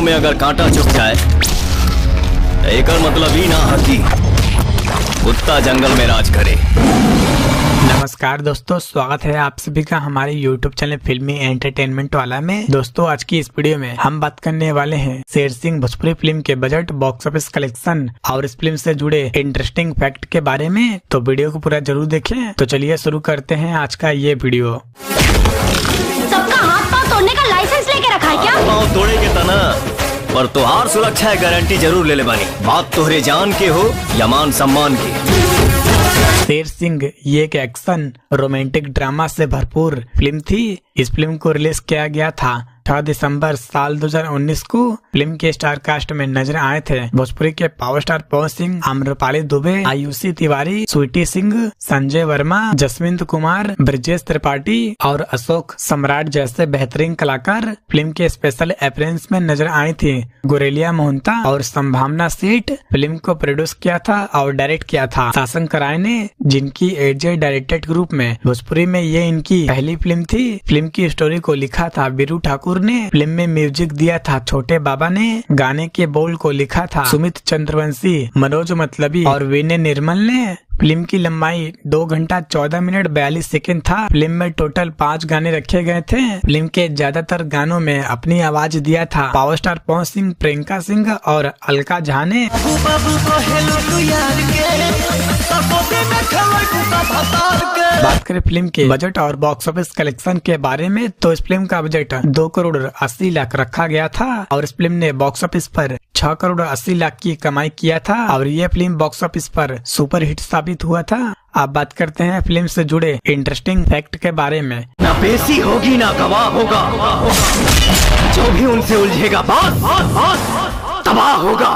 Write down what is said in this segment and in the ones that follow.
पाँव में अगर कांटा चुभ जाए एकर मतलब ही ना है कि कुत्ता जंगल में राज करे। नमस्कार दोस्तों, स्वागत है आप सभी का हमारे YouTube चैनल फिल्मी एंटरटेनमेंट वाला में। दोस्तों आज की इस वीडियो में हम बात करने वाले हैं शेर सिंह भोजपुरी फिल्म के बजट, बॉक्स ऑफिस कलेक्शन और इस फिल्म से जुड़े इंटरेस्टिंग फैक्ट के बारे में। तो वीडियो को पूरा जरूर देखें। तो चलिए शुरू करते हैं आज का ये वीडियो। सबका हाथ पाँव तोड़ने का लाइसेंस लेके रखा है क्या? पाँव तोड़े के तना पर तोहार सुरक्षा गारंटी जरूर ले बानी। बात तोहरे जान के हो या मान सम्मान की। शेर सिंह ये एक एक्शन रोमांटिक ड्रामा से भरपूर फिल्म थी। इस फिल्म को रिलीज किया गया था 6 दिसंबर साल 2019 को। फिल्म के स्टार कास्ट में नजर आए थे भोजपुरी के पावर स्टार पवन सिंह, आम्रपाली दुबे, आयुषी तिवारी, स्वीटी सिंह, संजय वर्मा, जसवंत कुमार, ब्रजेश त्रिपाठी और अशोक सम्राट जैसे बेहतरीन कलाकार फिल्म के स्पेशल अपीयरेंस में नजर आई थी। गोरेलिया मोहंता और संभावना सेठ फिल्म को प्रोड्यूस किया था और डायरेक्ट किया था शासंकर राय ने, जिनकी एजे डायरेक्टेड ग्रुप में भोजपुरी में ये इनकी पहली फिल्म थी। फिल्म की स्टोरी को लिखा था बीरू ठाकुर ने, फिल्म में म्यूजिक दिया था छोटे बाबा ने, गाने के बोल को लिखा था सुमित चंद्रवंशी, मनोज मतलबी और विनय निर्मल ने। फिल्म की लंबाई 2 घंटा 14 मिनट 42 सेकंड था। फिल्म में टोटल 5 गाने रखे गए थे। फिल्म के ज्यादातर गानों में अपनी आवाज दिया था पावर स्टार पवन सिंह, प्रियंका सिंह और अलका झा ने। बात करें फिल्म के बजट और बॉक्स ऑफिस कलेक्शन के बारे में, तो इस फिल्म का बजट 2 करोड़ 80 लाख रखा गया था और इस फिल्म ने बॉक्स ऑफिस पर 6 करोड़ 80 लाख की कमाई किया था और ये फिल्म बॉक्स ऑफिस पर सुपर हिट साबित हुआ था। अब बात करते हैं फिल्म से जुड़े इंटरेस्टिंग फैक्ट के बारे में। ना पेशी होगी ना गवाह होगा, जो भी उनसे उलझेगा तबाह होगा।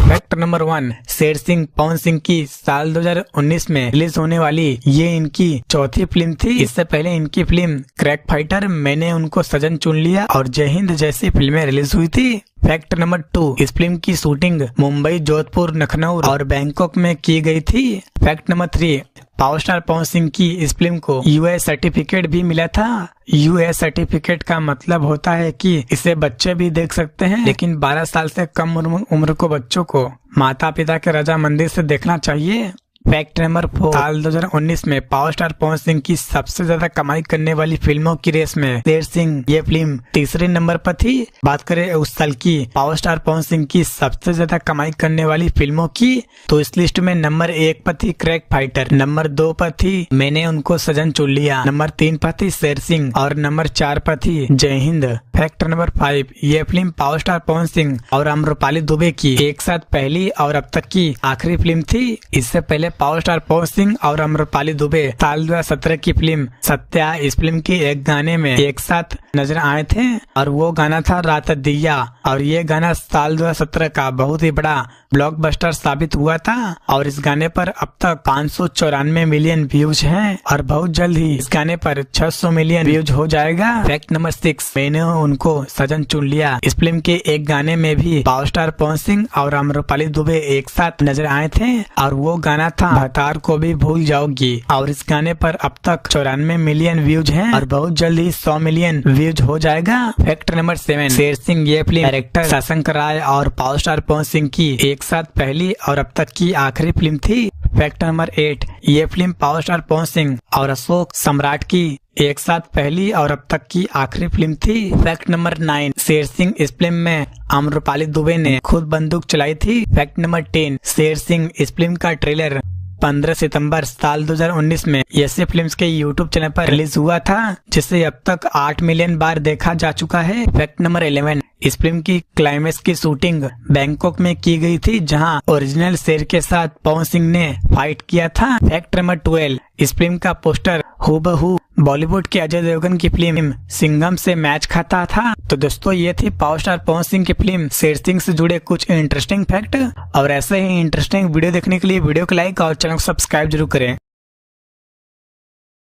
फैक्ट नंबर 1, शेर सिंह पवन सिंह की साल 2019 में रिलीज होने वाली ये इनकी चौथी फिल्म थी। इससे पहले इनकी फिल्म क्रैक फाइटर, मैंने उनको सजन चुन लिया और जय हिंद जैसी फिल्में रिलीज हुई थी। फैक्ट नंबर 2, इस फिल्म की शूटिंग मुंबई, जोधपुर, लखनऊ और बैंकॉक में की गई थी। Fact number 3, power star Pawan Singh की इस फिल्म को यूएस सर्टिफिकेट भी मिला था। यूएस सर्टिफिकेट का मतलब होता है कि इसे बच्चे भी देख सकते हैं, लेकिन 12 साल से कम उम्र को बच्चों को माता पिता के रजामंदी से देखना चाहिए। फैक्ट नंबर 4, साल 2019 में पावर स्टार पवन सिंह की सबसे ज्यादा कमाई करने वाली फिल्मों की रेस में शेर सिंह ये फिल्म तीसरे नंबर पर थी। बात करें उस साल की पावर स्टार पवन सिंह की सबसे ज्यादा कमाई करने वाली फिल्मों की, तो इस लिस्ट में नंबर 1 पर थी क्रैक फाइटर, नंबर 2 पर थी मैंने उनको सजन चुन लिया, नंबर 3 पर थी शेर सिंह और नंबर 4 पर थी जय हिंद। फैक्ट नंबर 5, ये film power star Pawan Singh और आम्रपाली दुबे की एक साथ पहली और अब तक की आखिरी फिल्म थी। इससे पहले पावर स्टार पवन सिंह और आम्रपाली दुबे साल 2017 की फिल्म सत्या, इस फिल्म के एक गाने में एक साथ नजर आए थे और वो गाना था रात दिया और ये गाना साल 2017 का बहुत ही बड़ा ब्लॉकबस्टर साबित हुआ था और इस गाने पर अब तक 594 मिलियन व्यूज हैं और बहुत जल्द ही इस गाने पर 600 मिलियन व्यूज हो जाएगा। फैक्ट नंबर 6, मैंने उनको सजन चुन लिया, इस फिल्म के एक गाने में भी पावर स्टार पवन सिंह और आम्रपाली दुबे एक साथ नजर आए थे और वो गाना था भतार को भी भूल जाओगी और इस गाने पर अब तक 94 मिलियन व्यूज हैं और बहुत जल्द ही 100 मिलियन व्यूज हो जाएगा। फैक्ट नंबर 7, शेर सिंह ये फिल्म डायरेक्टर शासंकर राय और पावर स्टार पवन सिंह की एक साथ पहली और अब तक की आखिरी फिल्म थी। फैक्ट नंबर 8, ये film power star Pawan Singh और अशोक सम्राट की एक साथ पहली और अब तक की आखिरी फिल्म थी। फैक्ट नंबर 9, शेर सिंह इस फिल्म में आम्रपाली दुबे ने खुद बंदूक चलाई थी। फैक्ट नंबर 10, शेर सिंह इस फिल्म का ट्रेलर 15 सितंबर साल 2019 में ऐसे फिल्म्स के यूट्यूब चैनल पर रिलीज हुआ था, जिसे अब तक 8 मिलियन बार देखा जा चुका है। फैक्ट नंबर 11, इस फिल्म की क्लाइमेक्स की शूटिंग बैंकॉक में की गई थी, जहां ओरिजिनल शेर के साथ पवन सिंह ने फाइट किया था। फैक्ट नंबर 12, इस फिल्म का पोस्टर हूबहू बॉलीवुड के अजय देवगन की फिल्म सिंघम से मैच खाता था। तो दोस्तों ये थी पावर स्टार पवन सिंह की फिल्म शेर सिंह से जुड़े कुछ इंटरेस्टिंग फैक्ट और ऐसे ही इंटरेस्टिंग वीडियो देखने के लिए वीडियो को लाइक और चैनल को सब्सक्राइब जरूर करें।